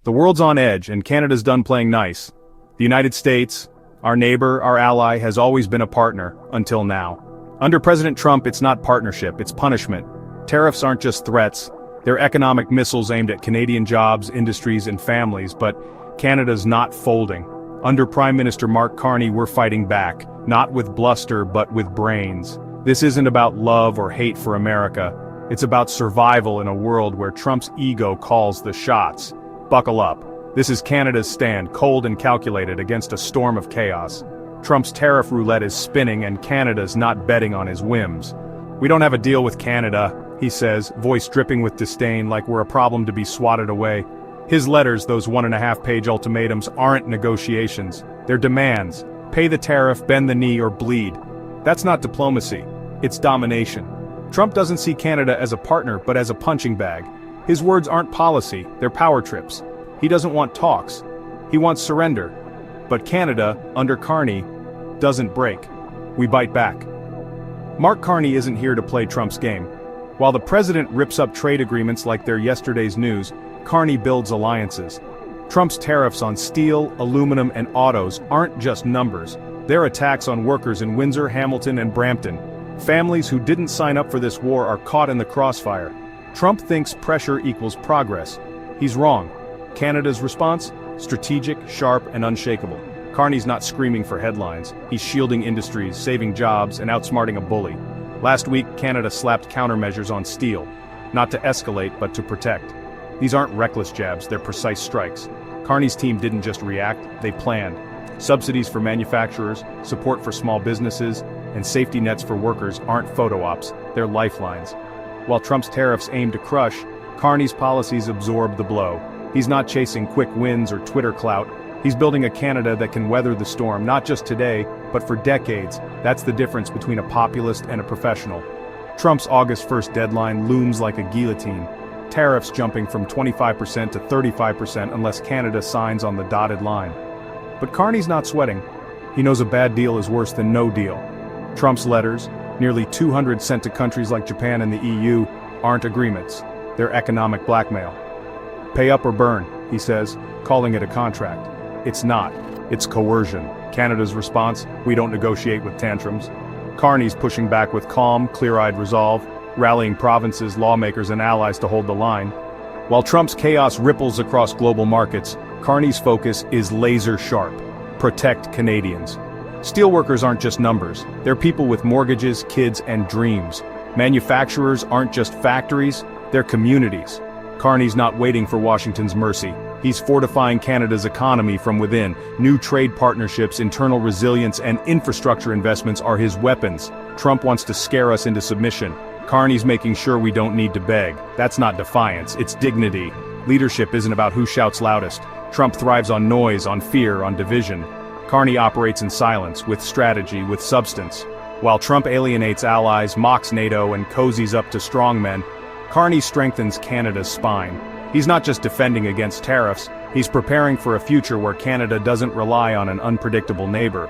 The world's on edge and Canada's done playing nice. The United States, our neighbor, our ally, has always been a partner, until now. Under President Trump, it's not partnership, it's punishment. Tariffs aren't just threats, they're economic missiles aimed at Canadian jobs, industries, and families, but Canada's not folding. Under Prime Minister Mark Carney, we're fighting back, not with bluster but with brains. This isn't about love or hate for America, it's about survival in a world where Trump's ego calls the shots. Buckle up. This is Canada's stand, cold and calculated against a storm of chaos. Trump's tariff roulette is spinning and Canada's not betting on his whims. We don't have a deal with Canada, he says, voice dripping with disdain like we're a problem to be swatted away. His letters, those 1.5-page ultimatums, aren't negotiations. They're demands. Pay the tariff, bend the knee, or bleed. That's not diplomacy. It's domination. Trump doesn't see Canada as a partner but as a punching bag. His words aren't policy, they're power trips. He doesn't want talks. He wants surrender. But Canada, under Carney, doesn't break. We bite back. Mark Carney isn't here to play Trump's game. While the president rips up trade agreements like they're yesterday's news, Carney builds alliances. Trump's tariffs on steel, aluminum, and autos aren't just numbers. They're attacks on workers in Windsor, Hamilton, and Brampton. Families who didn't sign up for this war are caught in the crossfire. Trump thinks pressure equals progress. He's wrong. Canada's response? Strategic, sharp, and unshakable. Carney's not screaming for headlines. He's shielding industries, saving jobs, and outsmarting a bully. Last week, Canada slapped countermeasures on steel. Not to escalate, but to protect. These aren't reckless jabs, they're precise strikes. Carney's team didn't just react, they planned. Subsidies for manufacturers, support for small businesses, and safety nets for workers aren't photo ops, they're lifelines. While Trump's tariffs aim to crush, Carney's policies absorb the blow. He's not chasing quick wins or Twitter clout. He's building a Canada that can weather the storm, not just today, but for decades. That's the difference between a populist and a professional. Trump's August 1st deadline looms like a guillotine. Tariffs jumping from 25% to 35% unless Canada signs on the dotted line. But Carney's not sweating. He knows a bad deal is worse than no deal. Trump's letters, nearly 200 sent to countries like Japan and the EU, aren't agreements. They're economic blackmail. Pay up or burn, he says, calling it a contract. It's not. It's coercion. Canada's response? We don't negotiate with tantrums. Carney's pushing back with calm, clear-eyed resolve, rallying provinces, lawmakers, and allies to hold the line. While Trump's chaos ripples across global markets, Carney's focus is laser-sharp. Protect Canadians. Steelworkers aren't just numbers. They're people with mortgages, kids, and dreams. Manufacturers aren't just factories, they're communities. Carney's not waiting for Washington's mercy. He's fortifying Canada's economy from within. New trade partnerships, internal resilience, and infrastructure investments are his weapons. Trump wants to scare us into submission. Carney's making sure we don't need to beg. That's not defiance, it's dignity. Leadership isn't about who shouts loudest. Trump thrives on noise, on fear, on division. Carney operates in silence, with strategy, with substance. While Trump alienates allies, mocks NATO, and cozies up to strongmen, Carney strengthens Canada's spine. He's not just defending against tariffs, he's preparing for a future where Canada doesn't rely on an unpredictable neighbor.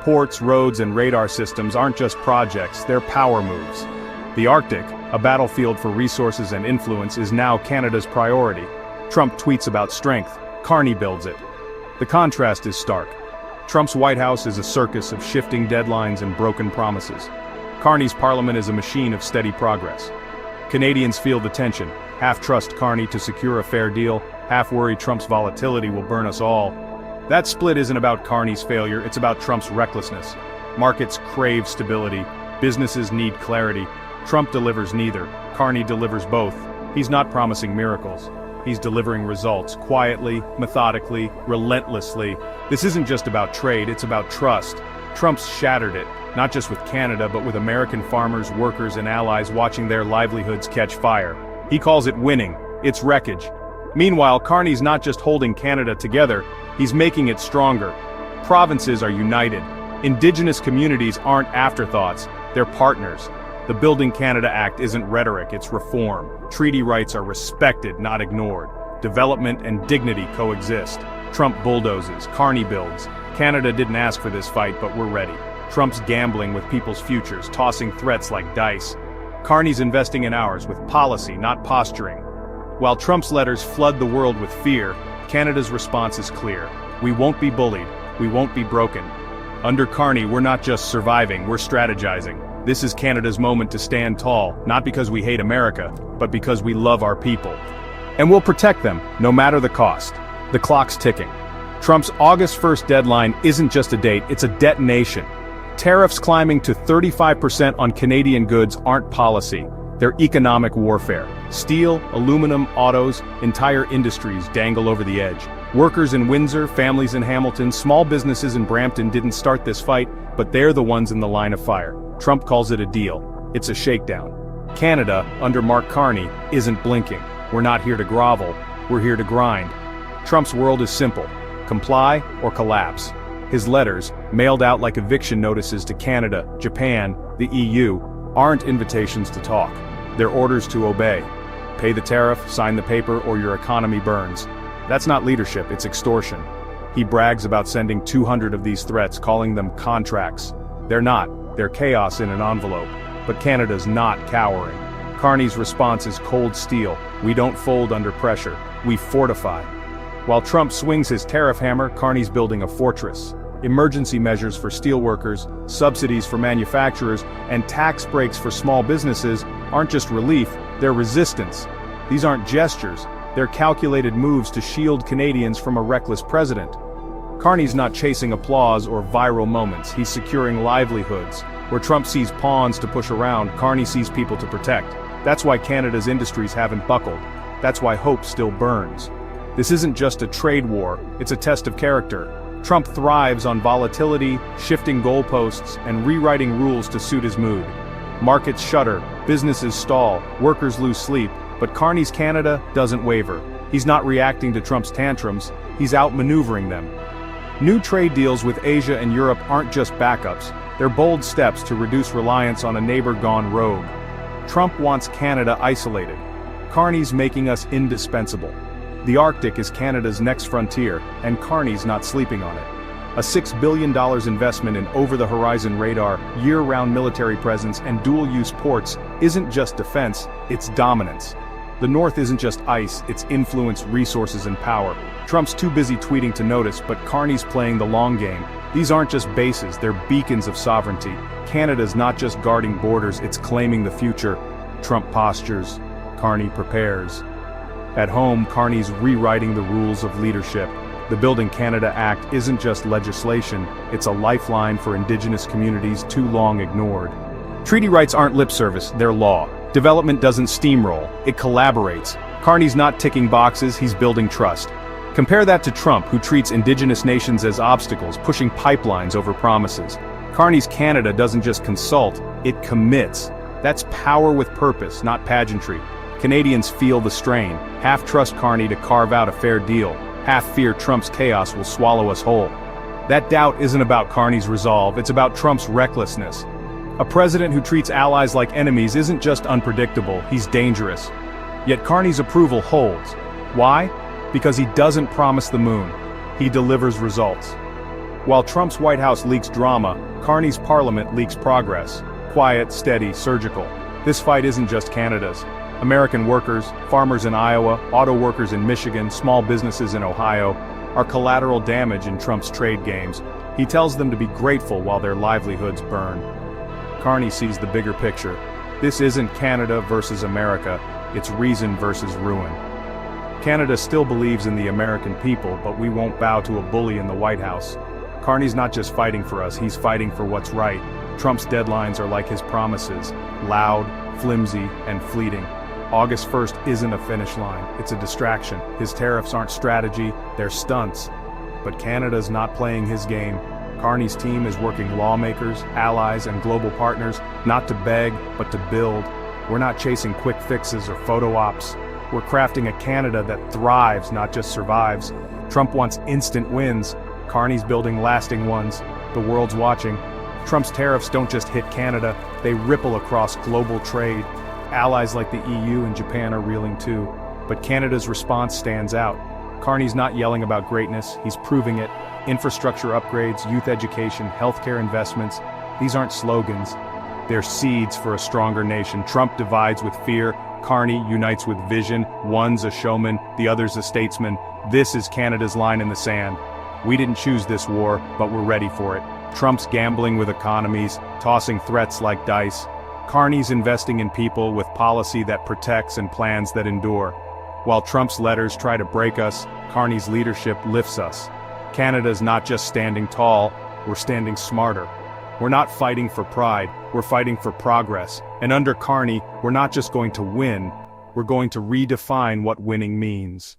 Ports, roads, and radar systems aren't just projects, they're power moves. The Arctic, a battlefield for resources and influence, is now Canada's priority. Trump tweets about strength, Carney builds it. The contrast is stark. Trump's White House is a circus of shifting deadlines and broken promises. Carney's parliament is a machine of steady progress. Canadians feel the tension, half trust Carney to secure a fair deal, half worry Trump's volatility will burn us all. That split isn't about Carney's failure, it's about Trump's recklessness. Markets crave stability, businesses need clarity. Trump delivers neither, Carney delivers both. He's not promising miracles. He's delivering results, quietly, methodically, relentlessly. This isn't just about trade, it's about trust. Trump's shattered it, not just with Canada, but with American farmers, workers, and allies watching their livelihoods catch fire. He calls it winning, it's wreckage. Meanwhile, Carney's not just holding Canada together, he's making it stronger. Provinces are united. Indigenous communities aren't afterthoughts, they're partners. The Building Canada Act isn't rhetoric, it's reform. Treaty rights are respected, not ignored. Development and dignity coexist. Trump bulldozes, Carney builds. Canada didn't ask for this fight, but we're ready. Trump's gambling with people's futures, tossing threats like dice. Carney's investing in ours with policy, not posturing. While Trump's letters flood the world with fear, Canada's response is clear. We won't be bullied. We won't be broken. Under Carney, we're not just surviving, we're strategizing. This is Canada's moment to stand tall, not because we hate America, but because we love our people. And we'll protect them, no matter the cost. The clock's ticking. Trump's August 1st deadline isn't just a date, it's a detonation. Tariffs climbing to 35% on Canadian goods aren't policy. They're economic warfare. Steel, aluminum, autos, entire industries dangle over the edge. Workers in Windsor, families in Hamilton, small businesses in Brampton didn't start this fight, but they're the ones in the line of fire. Trump calls it a deal. It's a shakedown. Canada, under Mark Carney, isn't blinking. We're not here to grovel. We're here to grind. Trump's world is simple. Comply or collapse. His letters, mailed out like eviction notices to Canada, Japan, the EU, aren't invitations to talk. They're orders to obey. Pay the tariff, sign the paper, or your economy burns. That's not leadership, it's extortion. He brags about sending 200 of these threats, calling them contracts. They're not, they're chaos in an envelope. But Canada's not cowering. Carney's response is cold steel. We don't fold under pressure, we fortify. While Trump swings his tariff hammer, Carney's building a fortress. Emergency measures for steelworkers, subsidies for manufacturers, and tax breaks for small businesses aren't just relief, they're resistance. These aren't gestures, they're calculated moves to shield Canadians from a reckless president. Carney's not chasing applause or viral moments, he's securing livelihoods. Where Trump sees pawns to push around, Carney sees people to protect. That's why Canada's industries haven't buckled. That's why hope still burns. This isn't just a trade war, it's a test of character. Trump thrives on volatility, shifting goalposts, and rewriting rules to suit his mood. Markets shudder, businesses stall, workers lose sleep, but Carney's Canada doesn't waver. He's not reacting to Trump's tantrums, he's outmaneuvering them. New trade deals with Asia and Europe aren't just backups, they're bold steps to reduce reliance on a neighbor gone rogue. Trump wants Canada isolated. Carney's making us indispensable. The Arctic is Canada's next frontier, and Carney's not sleeping on it. A $6 billion investment in over-the-horizon radar, year-round military presence, and dual-use ports isn't just defense, it's dominance. The North isn't just ice, it's influence, resources, and power. Trump's too busy tweeting to notice, but Carney's playing the long game. These aren't just bases, they're beacons of sovereignty. Canada's not just guarding borders, it's claiming the future. Trump postures, Carney prepares. At home, Carney's rewriting the rules of leadership. The Building Canada Act isn't just legislation, it's a lifeline for Indigenous communities too long ignored. Treaty rights aren't lip service, they're law. Development doesn't steamroll, it collaborates. Carney's not ticking boxes, he's building trust. Compare that to Trump, who treats Indigenous nations as obstacles, pushing pipelines over promises. Carney's Canada doesn't just consult, it commits. That's power with purpose, not pageantry. Canadians feel the strain, half trust Carney to carve out a fair deal, half fear Trump's chaos will swallow us whole. That doubt isn't about Carney's resolve, it's about Trump's recklessness. A president who treats allies like enemies isn't just unpredictable, he's dangerous. Yet Carney's approval holds. Why? Because he doesn't promise the moon, he delivers results. While Trump's White House leaks drama, Carney's parliament leaks progress. Quiet, steady, surgical. This fight isn't just Canada's. American workers, farmers in Iowa, auto workers in Michigan, small businesses in Ohio, are collateral damage in Trump's trade games. He tells them to be grateful while their livelihoods burn. Carney sees the bigger picture. This isn't Canada versus America, it's reason versus ruin. Canada still believes in the American people, but we won't bow to a bully in the White House. Carney's not just fighting for us, he's fighting for what's right. Trump's deadlines are like his promises, loud, flimsy, and fleeting. August 1st isn't a finish line, it's a distraction. His tariffs aren't strategy, they're stunts. But Canada's not playing his game. Carney's team is working lawmakers, allies, and global partners, not to beg, but to build. We're not chasing quick fixes or photo ops. We're crafting a Canada that thrives, not just survives. Trump wants instant wins. Carney's building lasting ones. The world's watching. Trump's tariffs don't just hit Canada, they ripple across global trade. Allies like the EU and Japan are reeling too. But Canada's response stands out. Carney's not yelling about greatness, he's proving it. Infrastructure upgrades, youth education, healthcare investments, these aren't slogans. They're seeds for a stronger nation. Trump divides with fear, Carney unites with vision. One's a showman, the other's a statesman. This is Canada's line in the sand. We didn't choose this war, but we're ready for it. Trump's gambling with economies, tossing threats like dice. Carney's investing in people with policy that protects and plans that endure. While Trump's letters try to break us, Carney's leadership lifts us. Canada's not just standing tall, we're standing smarter. We're not fighting for pride, we're fighting for progress. And under Carney, we're not just going to win, we're going to redefine what winning means.